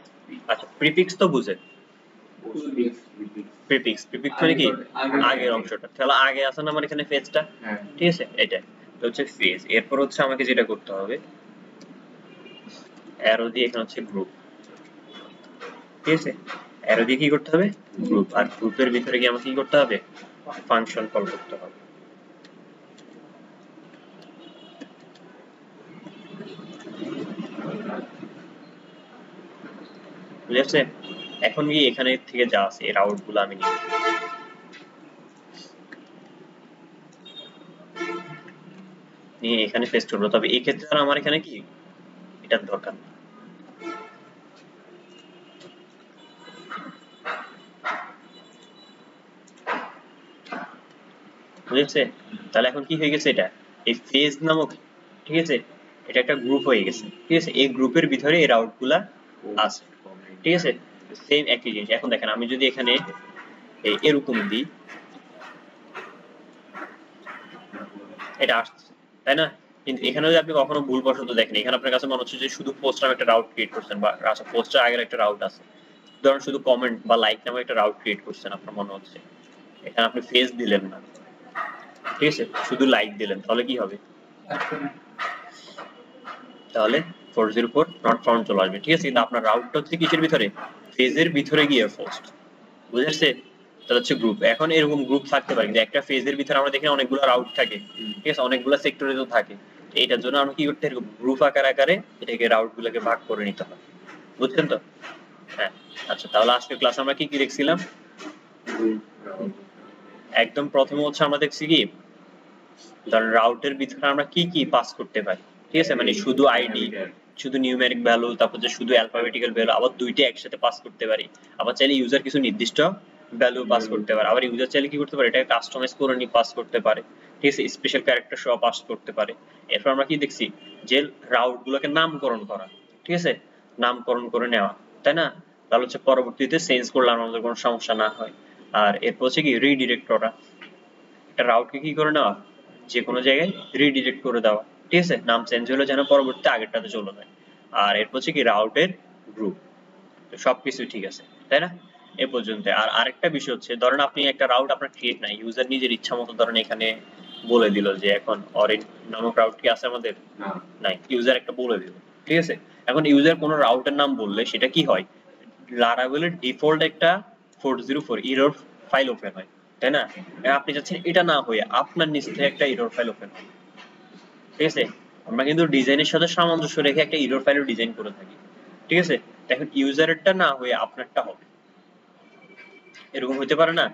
আচ্ছা প্রিফিক্স তো বুঝেন, প্রিফিক্স, প্রিফিক্স মানে কি আগের অংশটা, তাহলে আগে আছে না আমার এখানে ফেজটা, ঠিক আছে, এটা তো হচ্ছে ফেজ। এরপর হচ্ছে আমাকে যেটা করতে হবে, অ্যারো দিয়ে এখানে হচ্ছে গ্রুপ, ঠিক আছে, অ্যারো দিয়ে কি করতে হবে গ্রুপ, আর গ্রুপের ভিতরে গিয়ে আমাকে কি করতে হবে ফাংশন কল করতে হবে। বুঝেছে? এখন গিয়ে এখানে থেকে যা আছে এর আউটগুলো আমি নিয়ে নিয়ে এখানে পেস্ট করবো, তবে এই ক্ষেত্রে আর আমার এখানে কি এটার দরকার নেই। বুঝেছে? তাহলে এখন কি হয়ে গেছে, এটা এই ফেজ নামক, ঠিক আছে, এটা একটা গ্রুপ হয়ে গেছে, ঠিক আছে, এই গ্রুপের ভিতরে এর আউটগুলা আছে, ঠিক আছে, সেম একই জিনিস। এখন দেখেন আমি যদি এখানে এরকম দিই, এটা আসছে, তাই না? কিন্তু এখানে যদি আপনি কখনো ভুলবশত দেখেন, এখানে আপনার কাছে মনে হচ্ছে যে শুধু পোস্ট নামে একটা রাউট ক্রিয়েট করছেন, বা আচ্ছা পোস্টের আগের একটা রাউট আছে, ধরুন শুধু কমেন্ট বা লাইক নামে একটা রাউট ক্রিয়েট করছেন, আপনার মনে হচ্ছে এখানে আপনি ফেজ দিলেন না, ঠিক আছে, শুধু লাইক দিলেন, তাহলে কি হবে, তাহলে 404 নট ফাউন্ড চলে আসবে, ঠিক আছে। কিন্তু আপনার রাউটটা হচ্ছে কিসের ভিতরে, ফেজের ভিতরে গিয়ে পোস্ট, বুঝেছে? তাহলে হচ্ছে গ্রুপ। এখন এরকম গ্রুপ থাকতে পারে, কিন্তু একটা ফেজের ভিতরে আমরা দেখি অনেকগুলো রাউট থাকে, ঠিক আছে, অনেকগুলো সেক্টরে তো থাকে। এইটার জন্য আমরা কি করতে, এরকম গ্রুপ আকারে এটাকে রাউট গুলোকে ভাগ করে নিতে হবে, বুঝছেন তো? হ্যাঁ আচ্ছা, তাহলে আজকের ক্লাস আমরা কি কি দেখছিলাম, একদম প্রথমে হচ্ছে আমরা দেখছি কি ধর রাউটের ভিতরে আমরা কি কি পাস করতে পারি, ঠিক আছে, মানে শুধু আইডি, শুধু নিউমেরিক ভ্যালু, তারপর যে শুধু অ্যালফাবেটিক্যাল ভ্যালু, আবার দুইটা একসাথে পাস করতে পারি, আবার চাইলে ইউজার কিছু নির্দিষ্ট ভ্যালু পাস করতে পারে, আবার ইউজার চাইলে কি করতে পারে, এটাকে কাস্টমাইজ করে নিয়ে পাস করতে পারে, ঠিক আছে, স্পেশাল ক্যারেক্টার সহ পাস করতে পারে। এরপর আমরা কি দেখছি যে রাউট গুলোকে নামকরণ করা, ঠিক আছে, নামকরণ করে নেওয়া, তাই না? তাহলে হচ্ছে পরবর্তীতে চেঞ্জ করলে আমাদের কোনো সমস্যা না হয়। আর এরপর হচ্ছে কি রিডিরেক্ট করা, একটা রাউটকে কি করে নেওয়া, যে কোনো জায়গায় রিডিরেক্ট করে দেওয়া, ঠিক আছে, নাম চেঞ্জ হলে যেন পরবর্তীতে আগেরটাতে চলে যায়। আর এরপর হচ্ছে কি রাউটের গ্রুপ। তো সবকিছু ঠিক আছে, তাই না? এ পর্যন্ত। আর আরেকটা বিষয় হচ্ছে, ধরেন আপনি একটা রাউট আপনার ক্রিয়েট নাই, ইউজার নিজের ইচ্ছা মতো ধরেন এখানে বলে দিল যে এখন অরিন নামক রাউট কি আছে আমাদের, নাই, ইউজার একটা বলে দিল, ঠিক আছে। এখন ইউজার কোনো রাউটের নাম বললে সেটা কি হয়, লারাভেলের ডিফল্ট একটা 404 এরর ফাইল ওপেন হয়, তাই না? আপনি চাচ্ছেন এটা না হয়ে আপনার নিজ থেকে একটা এরর ফাইল ওপেন হয়, ঠিক আছে। আমরা কিন্তু ডিজাইনের সাথে সামঞ্জস্য রেখে একটা এরর ফাইলও ডিজাইন করে থাকি, ঠিক আছে। এখন ইউজারেরটা না হয়ে আপনারটা হবে, এরকম হতে পারে না,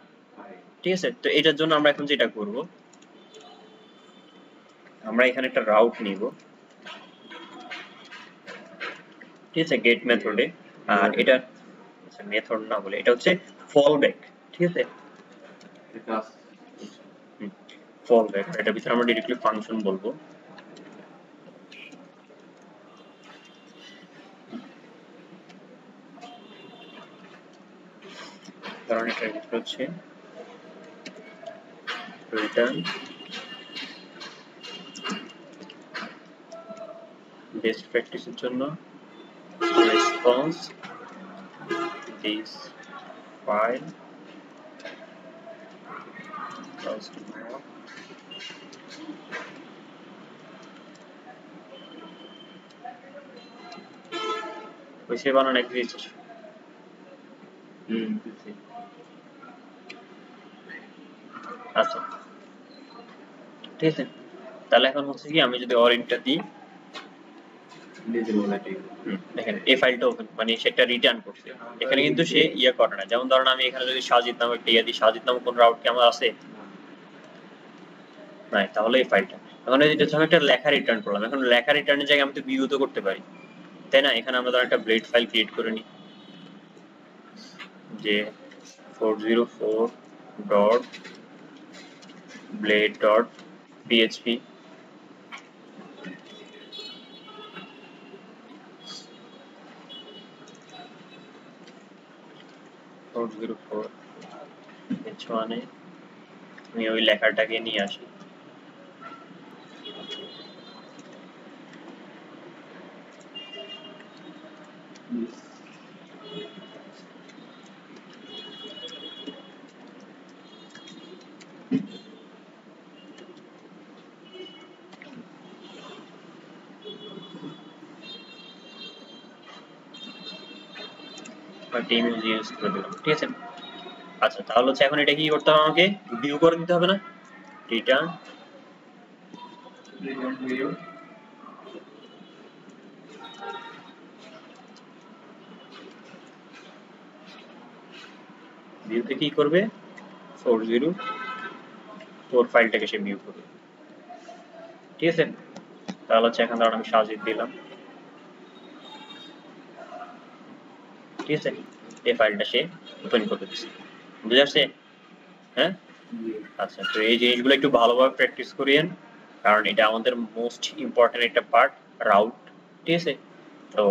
ঠিক আছে। তো এটার জন্য আমরা এখন যেটা করব, আমরা এখানে একটা রাউট নিব, ঠিক আছে, গেট মেথডে। আর এটা মেথড না বলে এটা হচ্ছে ফলব্যাক, ঠিক আছে, ফলব্যাক। এটার ভিতরে আমরা ডিরেক্টলি ফাংশন বলবো, কারণ এটার ভিতরে হচ্ছে রিটার্ন বেস্ট প্র্যাকটিসের জন্য রেসপন্স দিস ফাইল ওইসে বানানো এক্সিস্ট। আচ্ছা, ঠিক আছে। তাহলে এখন হচ্ছে কি আমি যদি অরিনটা দিই, দেখেন এই ফাইলটা ওপেন, মানে সেটা রিটার্ন করছে। এখানে কিন্তু সে ইয়ে করে না। যেমন ধরেন আমি এখানে যদি সাজিদ নামে একটা ইয়ে দিই, সাজিদ নামে কোন রাউট কি আমার আছে? নাই। তাহলে এই ফাইলটা এখন এই যে আমি একটা লেখা রিটার্ন করলাম, এখন লেখা রিটার্নের জায়গায় আমি তো ভিউ তো করতে পারি, তাই না? এখানে আমরা ধরেন একটা ব্লেড ফাইল ক্রিয়েট করে নিই, যে 404 dot blade dot PHP, H1 এ আমি ওই লেখাটাকে নিয়ে আসি, টিম ইউজ করে দিলাম, ঠিক আছে। আচ্ছা, তাহলে হচ্ছে এখন এটা কি করতে হবে, আমাকে ভিউ করে দিতে হবে না, রিটার্ন ভিউতে কি করবে, 404 ফাইলটাকে সে ভিউ করবে, ঠিক আছে। তাহলে হচ্ছে এখন ধরুন আমি সাজিদ দিলাম, ঠিক আছে, এই ফাইলটা সে ওপেন করে দিচ্ছে, বুঝে আসছে? হ্যাঁ, আচ্ছা। তো এই জিনিসগুলো একটু ভালোভাবে প্র্যাকটিস করিয়েন, কারণ এটা আমাদের মোস্ট ইম্পর্টেন্ট একটা পার্ট, রাউট, ঠিক আছে। তো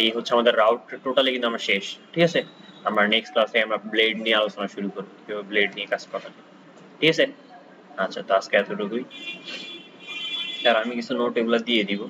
এই হচ্ছে আমাদের রাউট টোটালি কিন্তু আমরা শেষ, ঠিক আছে। আমরা নেক্সট ক্লাসে আমরা ব্লেড নিয়ে আলোচনা শুরু করব, কিভাবে ব্লেড নিয়ে কাজ করা যায়, ঠিক আছে। আচ্ছা, তো আজকে এতটুকুই। আর আমি কিছু নোট এগুলো দিয়ে দিব।